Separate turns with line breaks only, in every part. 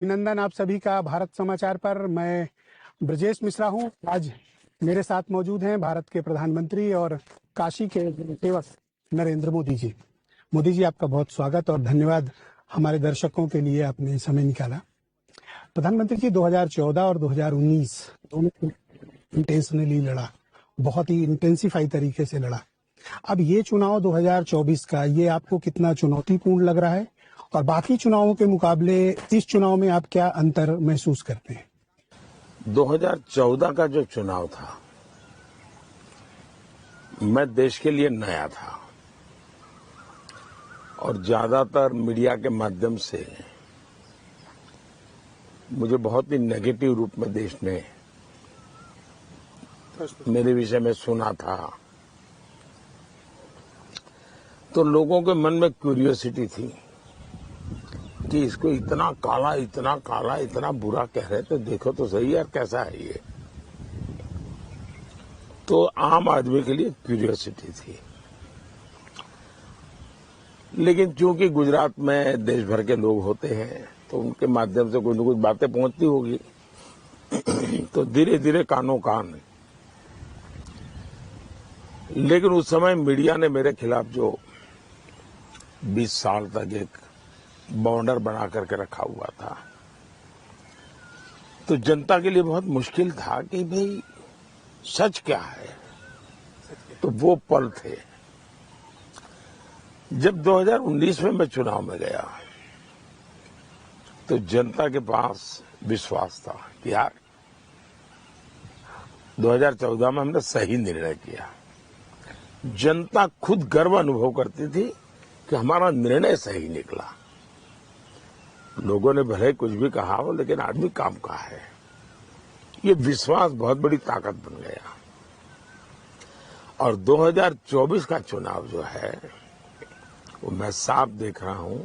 अभिनंदन आप सभी का भारत समाचार पर। मैं ब्रजेश मिश्रा हूं। आज मेरे साथ मौजूद हैं भारत के प्रधानमंत्री और काशी के सेवक नरेंद्र मोदी जी। मोदी जी, आपका बहुत स्वागत और धन्यवाद। हमारे दर्शकों के लिए आपने समय निकाला। प्रधानमंत्री जी, 2014 और 2019 दोनों इंटेंशनली लड़ा, बहुत ही इंटेंसिफाई तरीके से लड़ा। अब ये चुनाव 2024 का, ये आपको कितना चुनौतीपूर्ण लग रहा है और बाकी चुनावों के मुकाबले इस चुनाव में आप क्या अंतर महसूस करते हैं?
2014 का जो चुनाव था, मैं देश के लिए नया था और ज्यादातर मीडिया के माध्यम से मुझे बहुत ही नेगेटिव रूप में देश ने मेरे विषय में सुना था। तो लोगों के मन में क्यूरियोसिटी थी कि इसको इतना काला, इतना बुरा कह रहे, तो देखो तो सही यार कैसा है ये। तो आम आदमी के लिए क्यूरियोसिटी थी। लेकिन चूंकि गुजरात में देश भर के लोग होते हैं तो उनके माध्यम से कुछ न कुछ बातें पहुंचती होगी। तो धीरे धीरे कानो कान। लेकिन उस समय मीडिया ने मेरे खिलाफ जो 20 साल तक एक बाउंडर बना करके रखा हुआ था, तो जनता के लिए बहुत मुश्किल था कि भाई सच क्या है। तो वो पल थे जब 2019 में मैं चुनाव में गया तो जनता के पास विश्वास था कि यार 2014 में हमने सही निर्णय किया। जनता खुद गर्व अनुभव करती थी कि हमारा निर्णय सही निकला। लोगों ने भले कुछ भी कहा हो, लेकिन आदमी काम का है। ये विश्वास बहुत बड़ी ताकत बन गया। और 2024 का चुनाव जो है वो मैं साफ देख रहा हूं,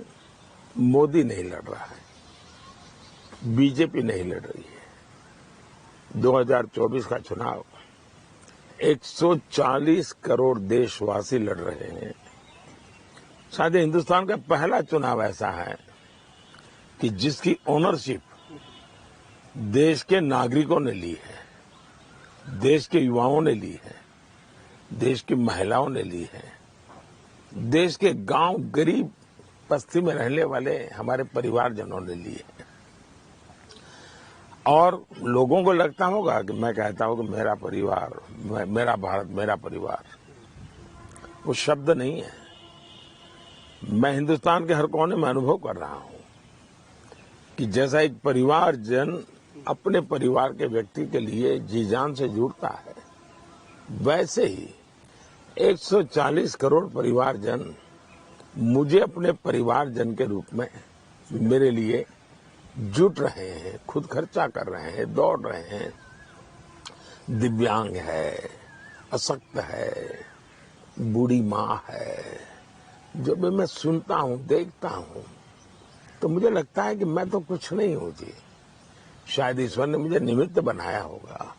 मोदी नहीं लड़ रहा है, बीजेपी नहीं लड़ रही है। 2024 का चुनाव 140 करोड़ देशवासी लड़ रहे हैं। शायद हिंदुस्तान का पहला चुनाव ऐसा है कि जिसकी ओनरशिप देश के नागरिकों ने ली है, देश के युवाओं ने ली है, देश की महिलाओं ने ली है, देश के गांव गरीब बस्ती में रहने वाले हमारे परिवारजनों ने ली है। और लोगों को लगता होगा कि मैं कहता हूं कि मेरा परिवार, मेरा भारत, मेरा परिवार, वो शब्द नहीं है। मैं हिंदुस्तान के हर कोने में अनुभव कर रहा हूं कि जैसा एक परिवारजन अपने परिवार के व्यक्ति के लिए जी जान से जुड़ता है, वैसे ही 140 करोड़ परिवारजन मुझे अपने परिवारजन के रूप में मेरे लिए जुट रहे हैं, खुद खर्चा कर रहे हैं, दौड़ रहे हैं। दिव्यांग है, अशक्त है, बूढ़ी माँ है। जब भी मैं सुनता हूं, देखता हूं, तो मुझे लगता है कि मैं तो कुछ नहीं हूं जी। शायद ईश्वर ने मुझे निमित्त बनाया होगा।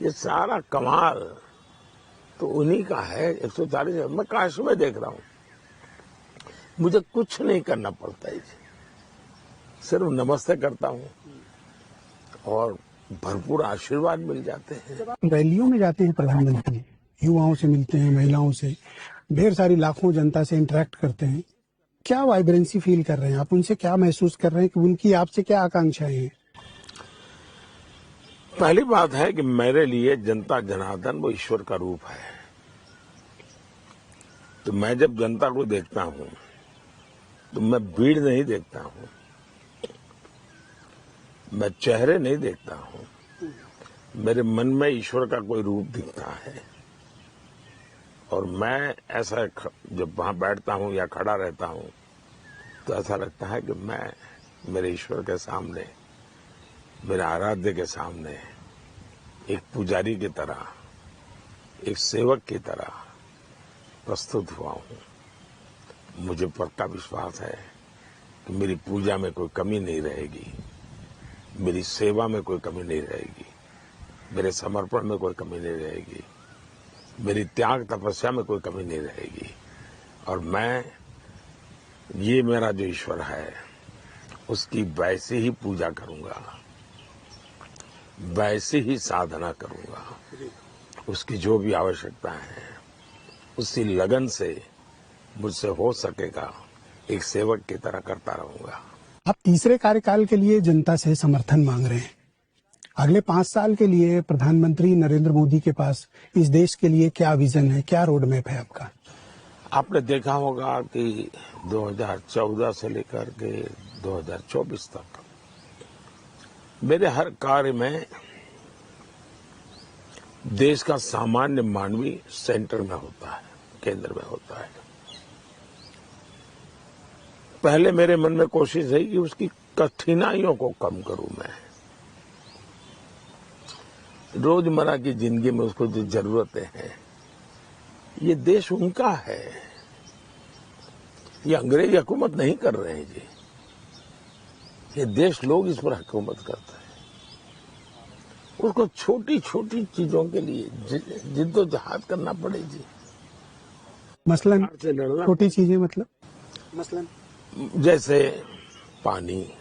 ये सारा कमाल तो उन्हीं का है। 140 मैं काश में देख रहा हूं, मुझे कुछ नहीं करना पड़ता है, सिर्फ नमस्ते करता हूं और भरपूर आशीर्वाद मिल जाते हैं।
जब आप रैलियों में जाते हैं प्रधानमंत्री, युवाओं से मिलते हैं, महिलाओं से, ढेर सारी लाखों जनता से इंटरेक्ट करते हैं, क्या वाइब्रेंसी फील कर रहे हैं आप? उनसे क्या महसूस कर रहे हैं कि उनकी आपसे क्या आकांक्षाएं हैं?
पहली बात है कि मेरे लिए जनता जनार्दन वो ईश्वर का रूप है। तो मैं जब जनता को देखता हूं तो मैं भीड़ नहीं देखता हूं, मैं चेहरे नहीं देखता हूं, मेरे मन में ईश्वर का कोई रूप दिखता है। और मैं ऐसा जब वहां बैठता हूं या खड़ा रहता हूं तो ऐसा लगता है कि मैं मेरे ईश्वर के सामने, मेरे आराध्य के सामने एक पुजारी की तरह, एक सेवक की तरह प्रस्तुत हुआ हूं। मुझे पक्का विश्वास है कि मेरी पूजा में कोई कमी नहीं रहेगी, मेरी सेवा में कोई कमी नहीं रहेगी, मेरे समर्पण में कोई कमी नहीं रहेगी, मेरी त्याग तपस्या में कोई कमी नहीं रहेगी। और मैं, ये मेरा जो ईश्वर है उसकी वैसे ही पूजा करूंगा, वैसे ही साधना करूंगा, उसकी जो भी आवश्यकता है उसी लगन से मुझसे हो सकेगा एक सेवक की तरह करता रहूंगा।
आप तीसरे कार्यकाल के लिए जनता से समर्थन मांग रहे हैं। अगले 5 साल के लिए प्रधानमंत्री नरेंद्र मोदी के पास इस देश के लिए क्या विजन है, क्या रोड मैप है आपका?
आपने देखा होगा कि 2014 से लेकर के 2024 तक मेरे हर कार्य में देश का सामान्य मानवी सेंटर में होता है, केंद्र में होता है। पहले मेरे मन में कोशिश है कि उसकी कठिनाइयों को कम करूं मैं। रोजमर्रा की जिंदगी में उसको जो जरूरतें हैं, ये देश उनका है, ये अंग्रेज हुकूमत नहीं कर रहे हैं जी, ये देश लोग इस पर हुकूमत करते हैं। उसको छोटी छोटी चीजों के लिए जिद्दोजहद करना पड़े जी।
मसलन
से लड़ना,
छोटी चीजें मतलब मसलन
जैसे पानी,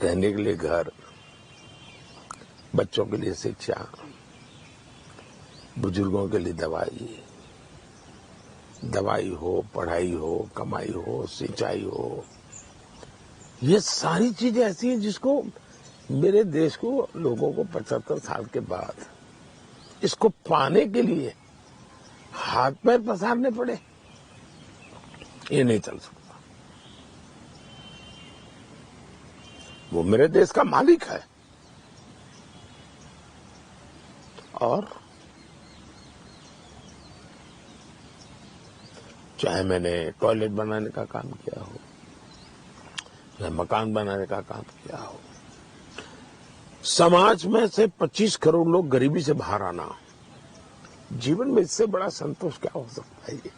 रहने के लिए घर, बच्चों के लिए शिक्षा, बुजुर्गों के लिए दवाई हो, पढ़ाई हो, कमाई हो, सिंचाई हो, ये सारी चीजें ऐसी हैं जिसको मेरे देश को, लोगों को 75 साल के बाद इसको पाने के लिए हाथ पैर पसारने पड़े, ये नहीं चल सकता। वो मेरे देश का मालिक है और चाहे मैंने टॉयलेट बनाने का काम किया हो या मकान बनाने का काम किया हो, समाज में से 25 करोड़ लोग गरीबी से बाहर आना, जीवन में इससे बड़ा संतोष क्या हो सकता है ये।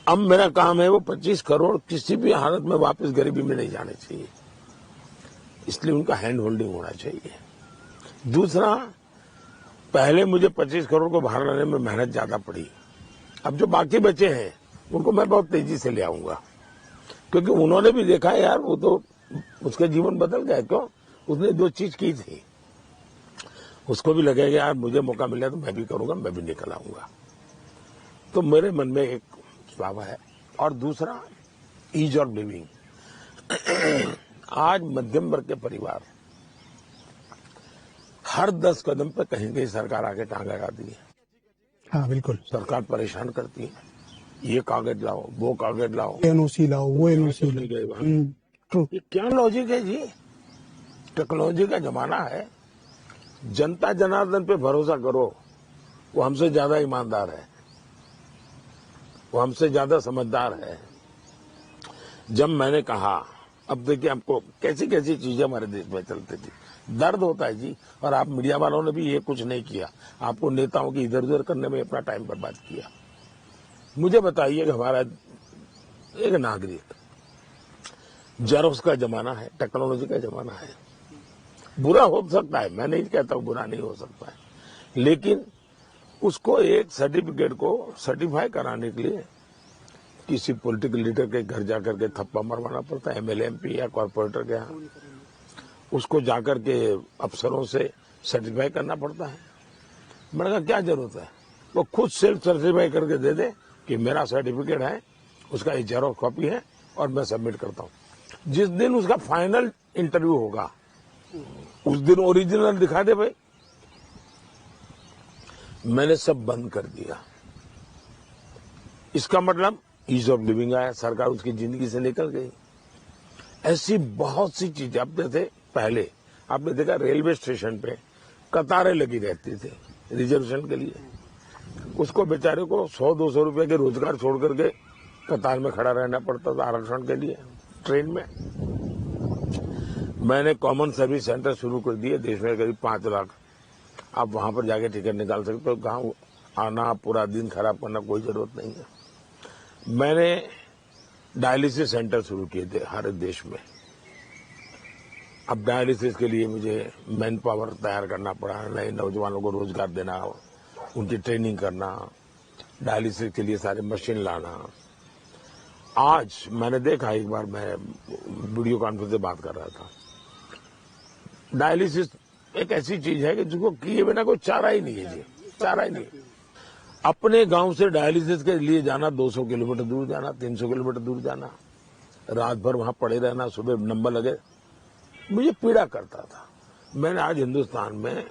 अब मेरा काम है वो 25 करोड़ किसी भी हालत में वापस गरीबी में नहीं जाने चाहिए, इसलिए उनका हैंड होल्डिंग होना चाहिए। दूसरा, पहले मुझे 25 करोड़ को बाहर लाने में मेहनत ज्यादा पड़ी, अब जो बाकी बचे हैं उनको मैं बहुत तेजी से ले आऊंगा, क्योंकि उन्होंने भी देखा है यार, वो तो उसका जीवन बदल गया। क्यों? उसने 2 चीज की थी, उसको भी लगेगा यार मुझे मौका मिला तो मैं भी करूंगा, मैं भी निकल आऊंगा। तो मेरे मन में एक स्वभाव है। और दूसरा, ईज ऑफ लिविंग। आज मध्यम वर्ग के परिवार हर 10 कदम पे कहीं कहीं सरकार आके टांग लगाती है।
हाँ बिल्कुल,
सरकार परेशान करती है, ये कागज लाओ, वो कागज लाओ,
एनओसी लाओ, वो एनओसी
नहीं गए वहां।
लाओ। ट्रू।
ये क्या लॉजिक है जी? टेक्नोलॉजी का जमाना है, जनता जनार्दन पे भरोसा करो, वो हमसे ज्यादा ईमानदार है, वो हमसे ज्यादा समझदार है। जब मैंने कहा, अब देखिए आपको कैसी कैसी चीजें हमारे देश में चलती थी, दर्द होता है जी। और आप मीडिया वालों ने भी ये कुछ नहीं किया, आपको नेताओं की इधर उधर करने में अपना टाइम बर्बाद किया। मुझे बताइए कि हमारा एक नागरिक, जेरोक्स का जमाना है, टेक्नोलॉजी का जमाना है, बुरा हो सकता है, मैं नहीं कहता हूं बुरा नहीं हो सकता है, लेकिन उसको एक सर्टिफिकेट को सर्टिफाई कराने के लिए किसी पॉलिटिकल लीडर के घर जाकर के थप्पा मरवाना पड़ता है, एमएलए एमपी या कॉर्पोरेटर के यहाँ, उसको जाकर के अफसरों से सर्टिफाई करना पड़ता है। मैंने कहा क्या जरूरत है, वो खुद सेल्फ सर्टिफाई करके दे दे कि मेरा सर्टिफिकेट है, उसका एक जेरोक्स कॉपी है और मैं सबमिट करता हूं। जिस दिन उसका फाइनल इंटरव्यू होगा उस दिन ओरिजिनल दिखा दे भाई। मैंने सब बंद कर दिया। इसका मतलब ईज ऑफ लिविंग आया, सरकार उसकी जिंदगी से निकल गई। ऐसी बहुत सी चीजें, अब जैसे पहले आपने देखा रेलवे स्टेशन पे कतारें लगी रहती थी रिजर्वेशन के लिए, उसको बेचारे को 100-200 रुपए के रोजगार छोड़ करके कतार में खड़ा रहना पड़ता था आरक्षण के लिए ट्रेन में। मैंने कॉमन सर्विस सेंटर शुरू कर दिए, देश में करीब 5 लाख, आप वहां पर जाके टिकट निकाल सकते हो। गांव आना, पूरा दिन खराब करना कोई जरूरत नहीं है। मैंने डायलिसिस सेंटर शुरू किए थे हर देश में। अब डायलिसिस के लिए मुझे मैन पावर तैयार करना पड़ा, नए नौजवानों को रोजगार देना, उनकी ट्रेनिंग करना, डायलिसिस के लिए सारे मशीन लाना, आज मैंने देखा, एक बार मैं वीडियो कॉन्फ्रेंस से बात कर रहा था, डायलिसिस एक ऐसी चीज है कि जिसको किए बिना कोई चारा ही नहीं है जी, चारा ही नहीं। अपने गांव से डायलिसिस के लिए जाना, 200 किलोमीटर दूर जाना, 300 किलोमीटर दूर जाना, रात भर वहां पड़े रहना, सुबह नंबर लगे, मुझे पीड़ा करता था। मैंने आज हिंदुस्तान में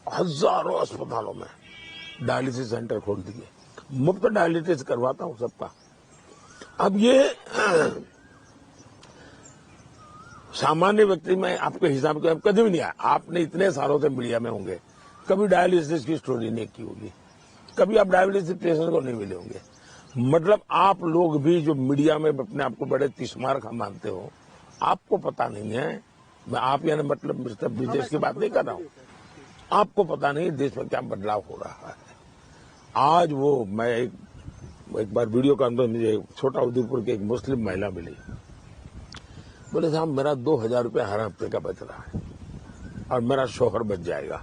हजारों अस्पतालों में डायलिसिस सेंटर खोल दिए, मुफ्त डायलिसिस करवाता हूं सबका। अब ये सामान्य व्यक्ति में आपके हिसाब के कभी भी नहीं आया। आपने इतने सालों से मीडिया में होंगे, कभी डायलिसिस की स्टोरी नहीं की होगी, कभी आप डायलिसिस पेशेंट को नहीं मिले होंगे। मतलब आप लोग भी जो मीडिया में अपने आप को बड़े तिस्मार खा मानते हो, आपको पता नहीं है। मैं आप यानी मतलब मिस्टर ब्रिजेश की बात नहीं कर रहा हूं। आपको पता नहीं देश में क्या बदलाव हो रहा है। आज वो मैं एक बार वीडियो कॉन्फ्रेंस में मुझे छोटा उदयपुर की एक मुस्लिम महिला मिली, बोले साहब मेरा 2000 रुपया हर हफ्ते का बच रहा है और मेरा शौहर बच जाएगा,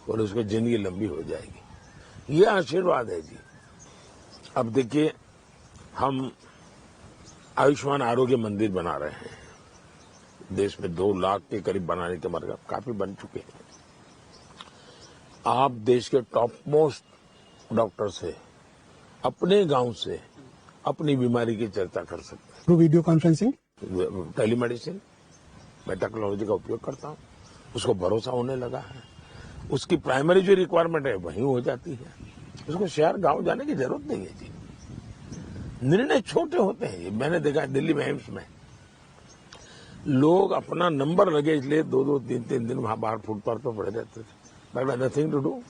बोले उसकी जिंदगी लंबी हो जाएगी। ये आशीर्वाद है जी। अब देखिए, हम आयुष्मान आरोग्य मंदिर बना रहे हैं, देश में 2 लाख के करीब बनाने के मरकज काफी बन चुके हैं। आप देश के टॉप मोस्ट डॉक्टर से, अपने गांव से अपनी बीमारी की चर्चा कर सकते हैं।
थ्रू वीडियो कॉन्फ्रेंसिंग,
टेलीमेडिसिन, मैं टेक्नोलॉजी का उपयोग करता हूं, उसको भरोसा होने लगा है। उसकी प्राइमरी जो रिक्वायरमेंट है वहीं हो जाती है, उसको शहर गांव जाने की जरूरत नहीं है जी। निर्णय छोटे होते हैं जी। मैंने देखा है दिल्ली में एम्स में लोग अपना नंबर लगे इसलिए 2-2, 3-3 दिन वहां बाहर फुटपाथ पर पड़े रहते थे। नथिंग टू डू,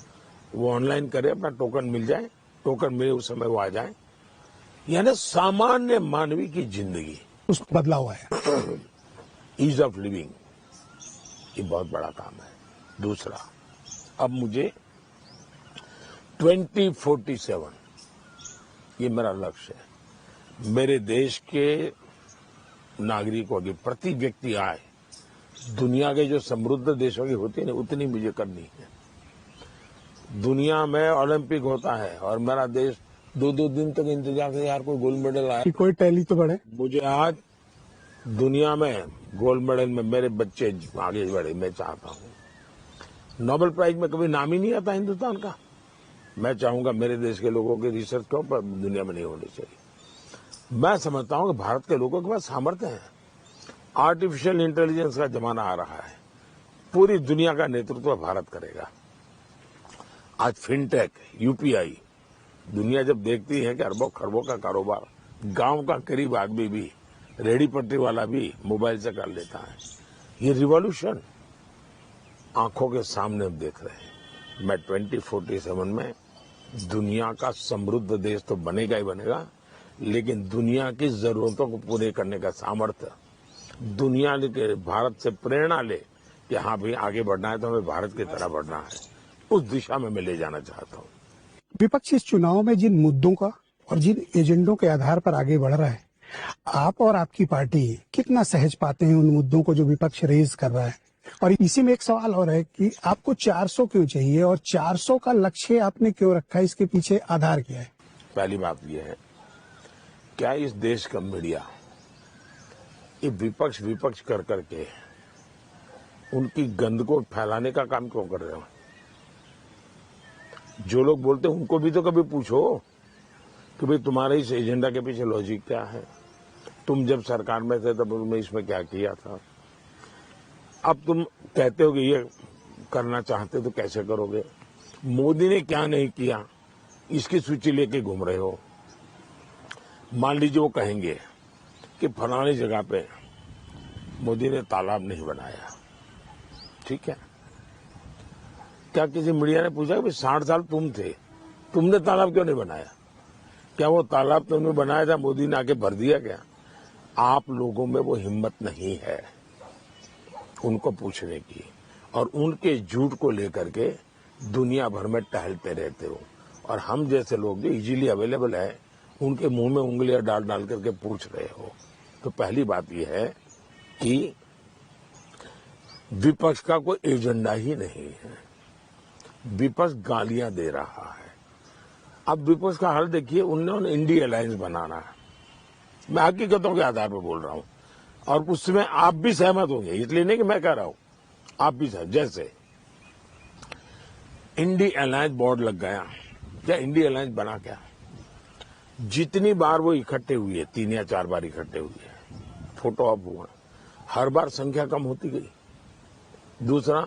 वो ऑनलाइन करे, अपना टोकन मिल जाए, टोकन मिले उस समय वो आ जाए। यानी सामान्य मानवी की जिंदगी
उसको बदला हुआ है।
ईज ऑफ लिविंग, ये बहुत बड़ा काम है। दूसरा, अब मुझे 2047 ये मेरा लक्ष्य है। मेरे देश के नागरिकों की प्रति व्यक्ति आय दुनिया के जो समृद्ध देशों की होती है ना, उतनी मुझे करनी है। दुनिया में ओलंपिक होता है और मेरा देश 2-2 दिन तक इंतजार करे यार कोई गोल्ड मेडल आए,
कि कोई टैली तो बढ़े।
मुझे आज दुनिया में गोल्ड मेडल में मेरे बच्चे आगे बढ़े, मैं चाहता हूं। नोबेल प्राइज में कभी नाम ही नहीं आता हिंदुस्तान का। मैं चाहूंगा मेरे देश के लोगों की रिसर्च क्यों पर दुनिया में नहीं होनी चाहिए। मैं समझता हूं कि भारत के लोगों के पास सामर्थ्य है। आर्टिफिशियल इंटेलिजेंस का जमाना आ रहा है, पूरी दुनिया का नेतृत्व भारत करेगा। आज फिनटेक, यूपीआई, दुनिया जब देखती है कि अरबों खरबों का कारोबार गांव का करीब आदमी भी, रेहड़ी पटरी वाला भी मोबाइल से कर लेता है, ये रिवॉल्यूशन आंखों के सामने हम देख रहे हैं। मैं 2047 में दुनिया का समृद्ध देश तो बनेगा ही बनेगा, लेकिन दुनिया की जरूरतों को पूरे करने का सामर्थ्य दुनिया के भारत से प्रेरणा ले कि हाँ भाई आगे बढ़ना है तो हमें भारत की तरह बढ़ना है, उस दिशा में मैं ले जाना चाहता हूँ।
विपक्ष इस चुनाव में जिन मुद्दों का और जिन एजेंडों के आधार पर आगे बढ़ रहा है, आप और आपकी पार्टी कितना सहज पाते हैं उन मुद्दों को जो विपक्ष रेज कर रहा है? और इसी में एक सवाल और है कि आपको 400 क्यों चाहिए और 400 का लक्ष्य आपने क्यों रखा है, इसके पीछे आधार क्या है?
पहली बात यह है, क्या इस देश का मीडिया ये विपक्ष कर करके उनकी गंद को फैलाने का काम क्यों कर रहे हो? जो लोग बोलते हैं उनको भी तो कभी पूछो कि भाई तुम्हारे इस एजेंडा के पीछे लॉजिक क्या है, तुम जब सरकार में थे तब तुमने इसमें क्या किया था, अब तुम कहते हो कि ये करना चाहते तो कैसे करोगे, मोदी ने क्या नहीं किया इसकी सूची लेके घूम रहे हो। मान लीजिए वो कहेंगे कि फलानी जगह पे मोदी ने तालाब नहीं बनाया, ठीक है, क्या किसी मीडिया ने पूछा कि 60 साल तुम थे, तुमने तालाब क्यों नहीं बनाया? क्या वो तालाब तुमने बनाया था, मोदी ने आके भर दिया क्या? आप लोगों में वो हिम्मत नहीं है उनको पूछने की, और उनके झूठ को लेकर के दुनिया भर में टहलते रहते हो। और हम जैसे लोग जो इजीली अवेलेबल है उनके मुंह में उंगलियां डाल डाल करके पूछ रहे हो। तो पहली बात यह है कि विपक्ष का कोई एजेंडा ही नहीं है, विपक्ष गालियां दे रहा है। अब विपक्ष का हाल देखिए, उन्होंने इंडी अलायंस बनाना है। मैं हकीकतों के आधार पर बोल रहा हूं और उसमें आप भी सहमत होंगे, इसलिए नहीं कि मैं कह रहा हूं, आप भी सहमत। जैसे इंडी अलायंस बोर्ड लग गया, क्या इंडी अलायंस बना क्या? जितनी बार वो इकट्ठे हुए, 3 या 4 बार इकट्ठे हुए, फोटो ऑप हुआ, हर बार संख्या कम होती गई। दूसरा,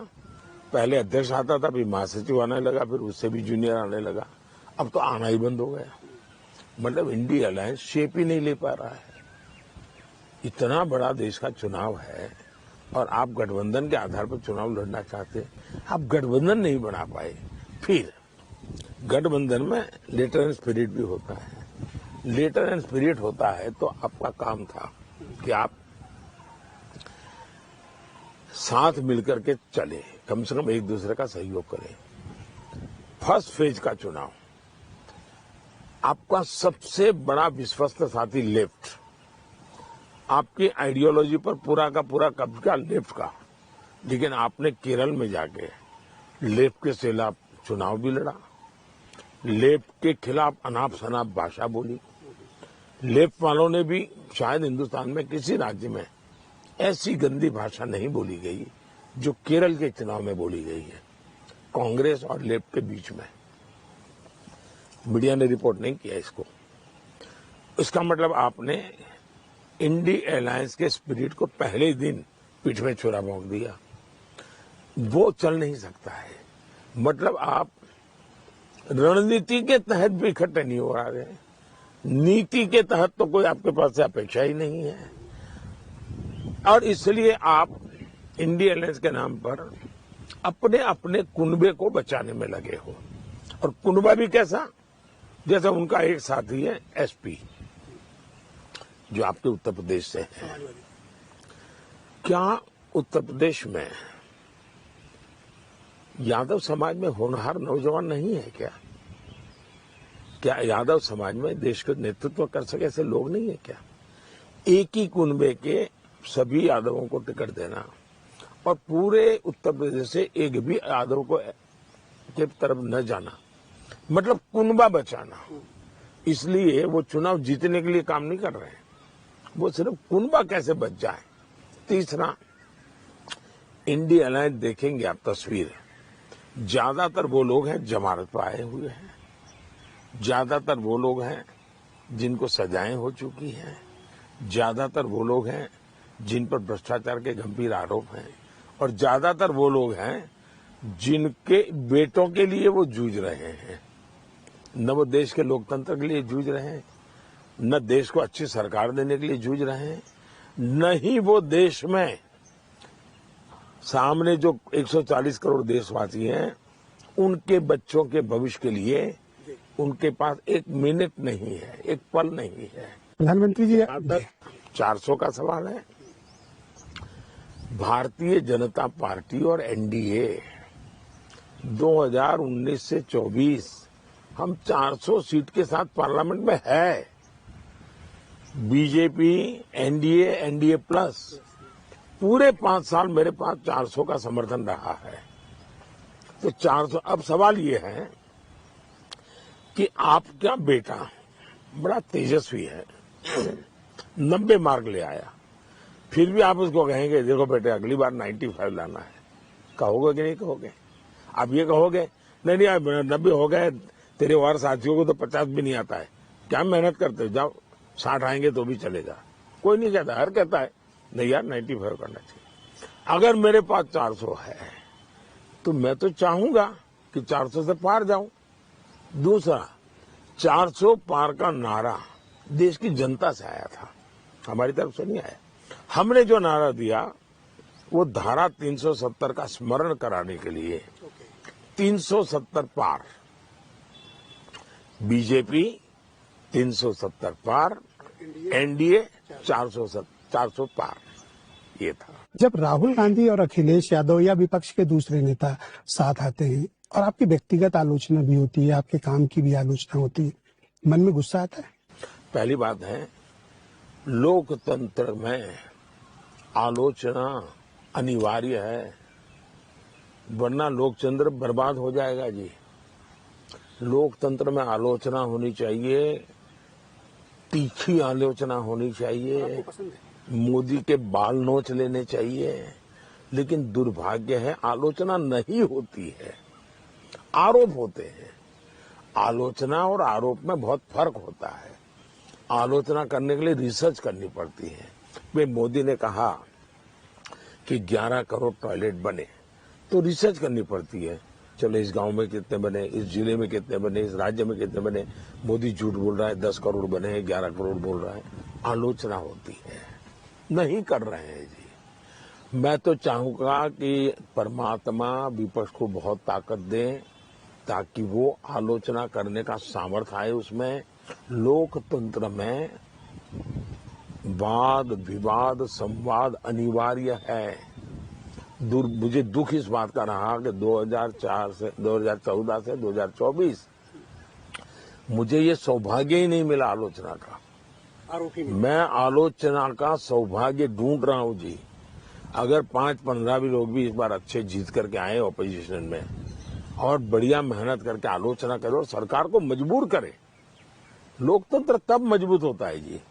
पहले अध्यक्ष आता था, फिर महासचिव आने लगा, फिर उससे भी जूनियर आने लगा, अब तो आना ही बंद हो गया। मतलब इंडी अलायंस शेप ही नहीं ले पा रहा है। इतना बड़ा देश का चुनाव है और आप गठबंधन के आधार पर चुनाव लड़ना चाहते हैं, आप गठबंधन नहीं बना पाए। फिर गठबंधन में लेटर एंड स्पिरिट भी होता है। लेटर एंड स्पिरिट होता है तो आपका काम था कि आप साथ मिलकर के चले, कम से कम एक दूसरे का सहयोग करें। फर्स्ट फेज का चुनाव, आपका सबसे बड़ा विश्वस्त साथी लेफ्ट, आपकी आइडियोलॉजी पर पूरा का पूरा कब्जा लेफ्ट का, लेकिन आपने केरल में जाके लेफ्ट के खिलाफ चुनाव भी लड़ा, लेफ्ट के खिलाफ अनाप शनाप भाषा बोली। लेफ्ट वालों ने भी शायद हिंदुस्तान में किसी राज्य में ऐसी गंदी भाषा नहीं बोली गई जो केरल के चुनाव में बोली गई है, कांग्रेस और लेफ्ट के बीच में। मीडिया ने रिपोर्ट नहीं किया इसको। इसका मतलब आपने इंडी अलायंस के स्पिरिट को पहले ही दिन पीठ में छुरा भोंक दिया। वो चल नहीं सकता है। मतलब आप रणनीति के तहत भी इकट्ठे नहीं हो रहे, नीति के तहत तो कोई आपके पास से अपेक्षा ही नहीं है, और इसलिए आप इंडी अलायंस के नाम पर अपने अपने कुनबे को बचाने में लगे हो। और कुनबा भी कैसा? जैसे उनका एक साथी है एसपी, जो आपके उत्तर प्रदेश से है। क्या उत्तर प्रदेश में यादव समाज में होनहार नौजवान नहीं है क्या? क्या यादव समाज में देश का नेतृत्व कर सके ऐसे लोग नहीं है क्या? एक ही कुनबे के सभी यादवों को टिकट देना और पूरे उत्तर प्रदेश से एक भी यादव को के तरफ न जाना, मतलब कुनबा बचाना। इसलिए वो चुनाव जीतने के लिए काम नहीं कर रहे हैं, वो सिर्फ कुनबा कैसे बच जाए। तीसरा, इंडी अलायंस देखेंगे आप तस्वीर, ज्यादातर वो लोग हैं जमानत पर आए हुए हैं, ज्यादातर वो लोग हैं जिनको सजाएं हो चुकी हैं, ज्यादातर वो लोग हैं जिन पर भ्रष्टाचार के गंभीर आरोप हैं, और ज्यादातर वो लोग हैं जिनके बेटों के लिए वो जूझ रहे हैं। न वो देश के लोकतंत्र के लिए जूझ रहे हैं, न देश को अच्छी सरकार देने के लिए जूझ रहे हैं, न ही वो देश में सामने जो 140 करोड़ देशवासी हैं उनके बच्चों के भविष्य के लिए उनके पास एक मिनट नहीं है, एक पल नहीं है।
प्रधानमंत्री जी,
400 का सवाल है। भारतीय जनता पार्टी और एनडीए 2019 से 24 हम 400 सीट के साथ पार्लियामेंट में है। बीजेपी, एनडीए, एनडीए प्लस, पूरे 5 साल मेरे पास 400 का समर्थन रहा है। तो 400, अब सवाल ये है कि आपका बेटा बड़ा तेजस्वी है, 90 मार्क ले आया, फिर भी आप उसको कहेंगे देखो बेटे अगली बार 95 लाना है, कहोगे कि नहीं कहोगे? आप ये कहोगे नहीं नहीं 90 हो गए, तेरे और साथियों को तो 50 भी नहीं आता है, क्या मेहनत करते हो, जाओ 60 आएंगे तो भी चलेगा। कोई नहीं कहता, हर कहता है नहीं यार 95 करना चाहिए। अगर मेरे पास 400 है तो मैं तो चाहूंगा कि 400 से पार जाऊं। दूसरा, 400 पार का नारा देश की जनता से आया था, हमारी तरफ से नहीं आया। हमने जो नारा दिया वो धारा 370 का स्मरण कराने के लिए, 370 पार, बीजेपी 370 पार, एनडीए 400 पार, ये था।
जब राहुल गांधी और अखिलेश यादव या विपक्ष के दूसरे नेता साथ आते हैं और आपकी व्यक्तिगत आलोचना भी होती है, आपके काम की भी आलोचना होती है, मन में गुस्सा आता है?
पहली बात है, लोकतंत्र में आलोचना अनिवार्य है, वरना लोकतंत्र बर्बाद हो जाएगा जी। लोकतंत्र में आलोचना होनी चाहिए, तीखी आलोचना होनी चाहिए,
आपको पसंद है?
मोदी के बाल नोच लेने चाहिए, लेकिन दुर्भाग्य है आलोचना नहीं होती है, आरोप होते हैं। आलोचना और आरोप में बहुत फर्क होता है। आलोचना करने के लिए रिसर्च करनी पड़ती है। वे मोदी ने कहा कि 11 करोड़ टॉयलेट बने, तो रिसर्च करनी पड़ती है। चलो इस गांव में कितने बने, इस जिले में कितने बने, इस राज्य में कितने बने। मोदी झूठ बोल रहा है, 10 करोड़ बने हैं, 11 करोड़ बोल रहा है। आलोचना होती है, नहीं कर रहे हैं जी। मैं तो चाहूंगा कि परमात्मा विपक्ष को बहुत ताकत दें ताकि वो आलोचना करने का सामर्थ्य आए। उसमें लोकतंत्र में वाद विवाद संवाद अनिवार्य है। मुझे दुख इस बात का रहा कि 2014 से 2024 मुझे ये सौभाग्य ही नहीं मिला आलोचना का।
आरोपी में
मैं आलोचना का सौभाग्य ढूंढ रहा हूं जी। अगर 5-15 भी लोग भी इस बार अच्छे जीत करके आए ऑपोजिशन में और बढ़िया मेहनत करके आलोचना करे और सरकार को मजबूर करे, लोकतंत्र तब मजबूत होता है जी।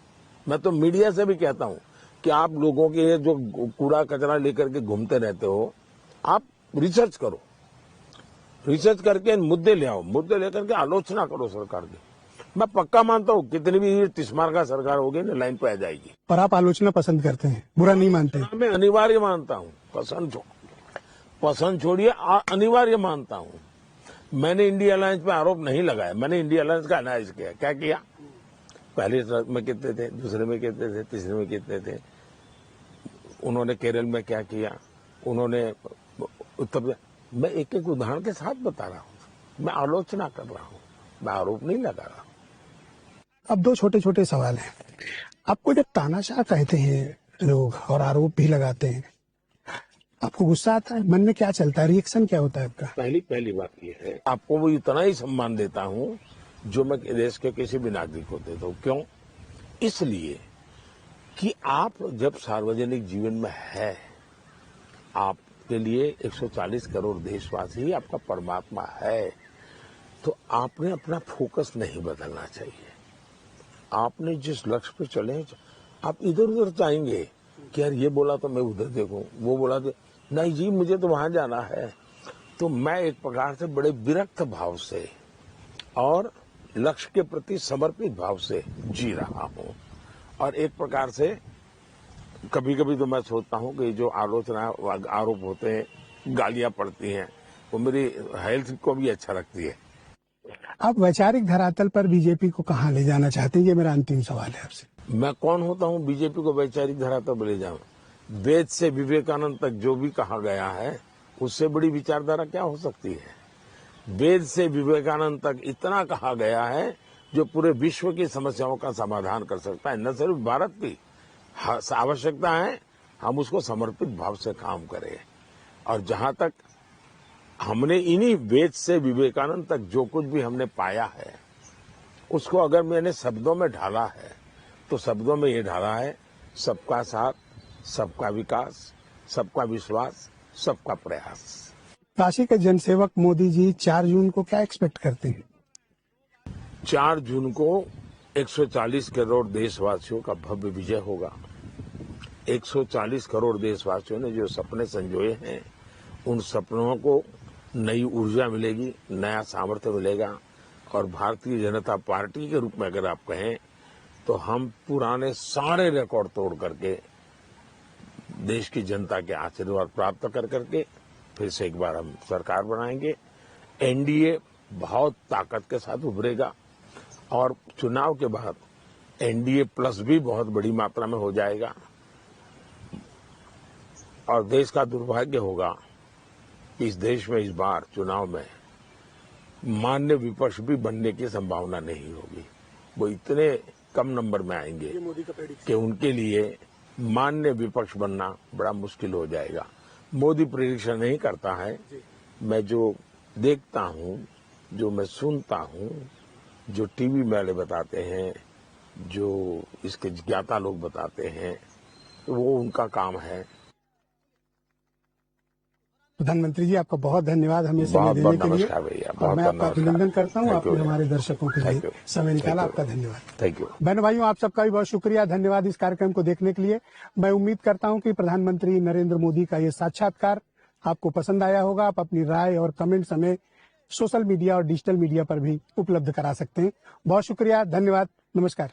मैं तो मीडिया से भी कहता हूं कि आप लोगों के जो कूड़ा कचरा लेकर के घूमते रहते हो, आप रिसर्च करो, रिसर्च करके मुद्दे ले आओ, मुद्दे लेकर के आलोचना करो सरकार की। मैं पक्का मानता हूं कितनी भी तिस्मार का सरकार होगी ना, लाइन पे आ जाएगी।
पर आप आलोचना पसंद करते हैं, बुरा नहीं मानते?
मैं अनिवार्य मानता हूं, पसंद छोड़िए, अनिवार्य मानता हूं। मैंने इंडिया अलायंस पे आरोप नहीं लगाया, मैंने इंडिया अलायंस का एनालाइज किया। क्या किया? पहले में कितने थे, दूसरे में कितने थे, तीसरे में कितने थे, उन्होंने केरल में क्या किया, उन्होंने उत्तर। मैं एक एक उदाहरण के साथ बता रहा हूं। मैं आलोचना कर रहा हूं, मैं आरोप नहीं लगा रहा हूं।
अब दो छोटे छोटे सवाल हैं। आपको जब तानाशाह कहते हैं लोग और आरोप भी लगाते हैं, आपको गुस्सा आता है? मन में क्या चलता है, रिएक्शन क्या होता है आपका?
पहली बात यह है, आपको वो इतना ही सम्मान देता हूं जो मैं देश के किसी भी नागरिक को देता हूं। क्यों? इसलिए कि आप जब सार्वजनिक जीवन में है, आपके लिए 140 करोड़ देशवासी आपका परमात्मा है, तो आपने अपना फोकस नहीं बदलना चाहिए। आपने जिस लक्ष्य पे चले, आप इधर उधर जाएंगे कि यार ये बोला तो मैं उधर देखूं, वो बोला तो नहीं जी मुझे तो वहां जाना है। तो मैं एक प्रकार से बड़े विरक्त भाव से और लक्ष्य के प्रति समर्पित भाव से जी रहा हूं। और एक प्रकार से कभी कभी तो मैं सोचता हूं कि जो आलोचना आरोप होते हैं, गालियां पड़ती हैं, वो मेरी हेल्थ को भी अच्छा रखती है।
आप वैचारिक धरातल पर बीजेपी को कहाँ ले जाना चाहते हैं? ये मेरा अंतिम सवाल है आपसे।
मैं कौन होता हूं बीजेपी को वैचारिक धरातल पर ले जाऊं? वेद से विवेकानंद तक जो भी कहा गया है, उससे बड़ी विचारधारा क्या हो सकती है? वेद से विवेकानंद तक इतना कहा गया है जो पूरे विश्व की समस्याओं का समाधान कर सकता है। न सिर्फ भारत की आवश्यकता है, हम उसको समर्पित भाव से काम करें। और जहां तक हमने इन्हीं वेद से विवेकानंद तक जो कुछ भी हमने पाया है, उसको अगर मैंने शब्दों में ढाला है, तो शब्दों में ये ढाला है सबका साथ, सबका विकास, सबका विश्वास, सबका प्रयास।
काशी के जनसेवक मोदी जी 4 जून को क्या एक्सपेक्ट करते हैं?
4 जून को 140 करोड़ देशवासियों का भव्य विजय होगा। 140 करोड़ देशवासियों ने जो सपने संजोए हैं, उन सपनों को नई ऊर्जा मिलेगी, नया सामर्थ्य मिलेगा। और भारतीय जनता पार्टी के रूप में अगर आप कहें, तो हम पुराने सारे रिकॉर्ड तोड़ करके देश की जनता के आशीर्वाद प्राप्त कर करके फिर से एक बार हम सरकार बनाएंगे। एनडीए बहुत ताकत के साथ उभरेगा और चुनाव के बाद एनडीए प्लस भी बहुत बड़ी मात्रा में हो जाएगा। और देश का दुर्भाग्य होगा कि इस देश में इस बार चुनाव में मान्य विपक्ष भी बनने की संभावना नहीं होगी। वो इतने कम नंबर में आएंगे कि उनके लिए मान्य विपक्ष बनना बड़ा मुश्किल हो जाएगा। मोदी प्रेडिक्शन नहीं करता है। मैं जो देखता हूं, जो मैं सुनता हूं, जो टीवी वाले बताते हैं, जो इसके ज्ञाता लोग बताते हैं, वो उनका काम है।
प्रधानमंत्री जी, आपका बहुत धन्यवाद हमें समय
बहुत
देने
बहुत
के लिए।
नमस्कार भैया,
और
बहुत
मैं
बहुत
आपका
नमस्कार।
अभिनंदन करता हूँ,
Thank you
आपने
भैया।
हमारे दर्शकों के
Thank
लिए
you.
समय निकाला।
Thank you.
आपका धन्यवाद।
Thank you.
बहनों भाइयों, आप सबका भी बहुत शुक्रिया, धन्यवाद इस कार्यक्रम को देखने के लिए। मैं उम्मीद करता हूं कि प्रधानमंत्री नरेंद्र मोदी का ये साक्षात्कार आपको पसंद आया होगा। आप अपनी राय और कमेंट्स हमें सोशल मीडिया और डिजिटल मीडिया पर भी उपलब्ध करा सकते हैं। बहुत शुक्रिया, धन्यवाद, नमस्कार।